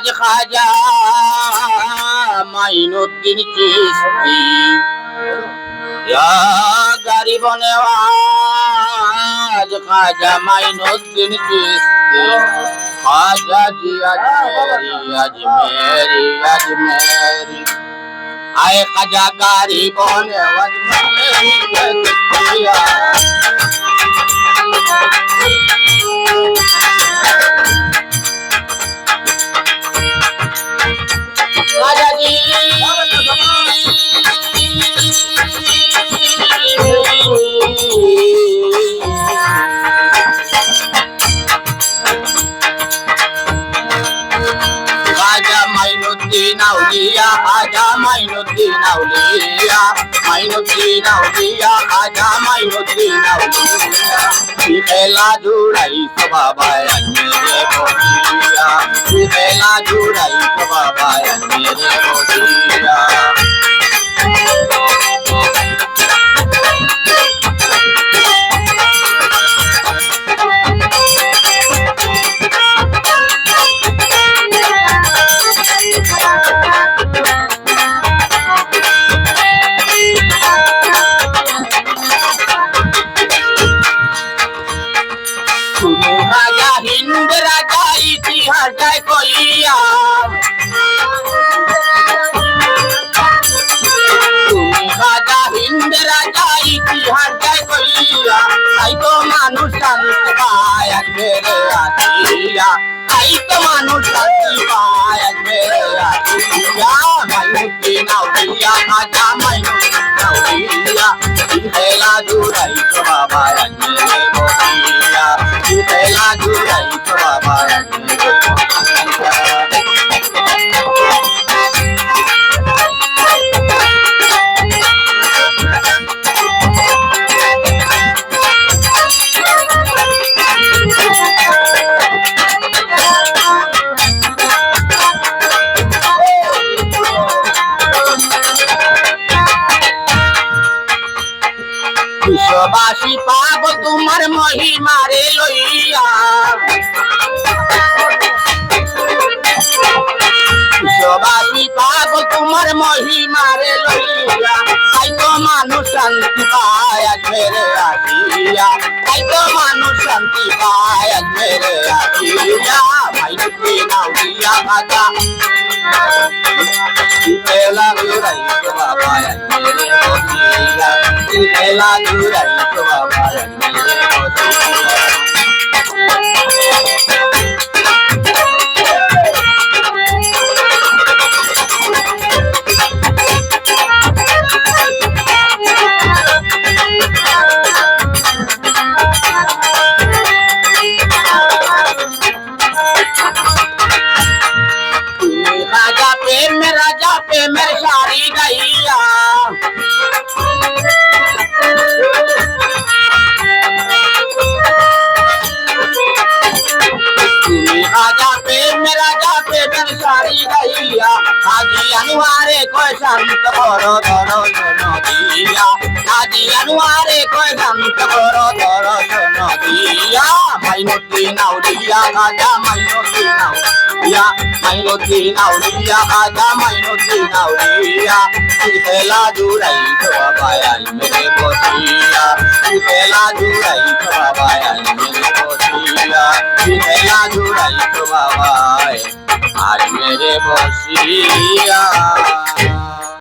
आज ख्वाजा माइनुद्दीन चिश्ती या गरीब नवाज ख्वाजा माइनुद्दीन चिश्ती ख्वाजा जी अजमेरी अजमेरी अजमेरी आए ख्वाजा गरीब नवाज आजा माइनुद्दीन औलिया माइनुद्दीन औलिया आजा माइनुद्दीन औलिया खेला जुड़ाई बाबा मेरे बोलिया खेला जुड़ाई बाबा मेरे बोलिया মানুষ শান্তি পায় মেরে আতিয়া তাই তো মানুষ শান্তি পায় মেরে আতিয়া মাইনুদ্দীন আউলিয়া আজা মাইনুদ্দীন আউলিয়া খেলা জুড়াই তো বাবা মেরে বলিয়া খেলা জুড়াই তো বাবা মেরে বিশ্ববাসী পাব তোমার মহিমারে লইয়া বিশ্ববাসী পাব তোমার মহিমারে লইয়া তাই তো মানুষ শান্তি পায় মেরে আসিয়া তাই তো মানুষ শান্তি পায় মেরে আসিয়া মাইনুদ্দীন আউলিয়া আজা খেলা জুড়াই তো বাবা মেরে বলিয়া খেলা জুড়াই তো বাবা মেরে বলিয়া राजा पे मेरे सारी गैया राजा पे मेरे सारी गैया हाजी अनुवारे कोई संत करो धरो सुनो दिया हाजी अनुवारे कोई संत करो धरो सुनो दिया माइनुद्दीन औलिया आजा माइनुद्दीन औलिया माइनुद्दीन औलिया आजा माइनुद्दीन औलिया खेला जुड़ाई तो बाबा मेरे बोलिया खेला जुड़ाई तो बाबा मेरे बोलिया खेला जुड़ाई तो बाबा आज मेरे बोलिया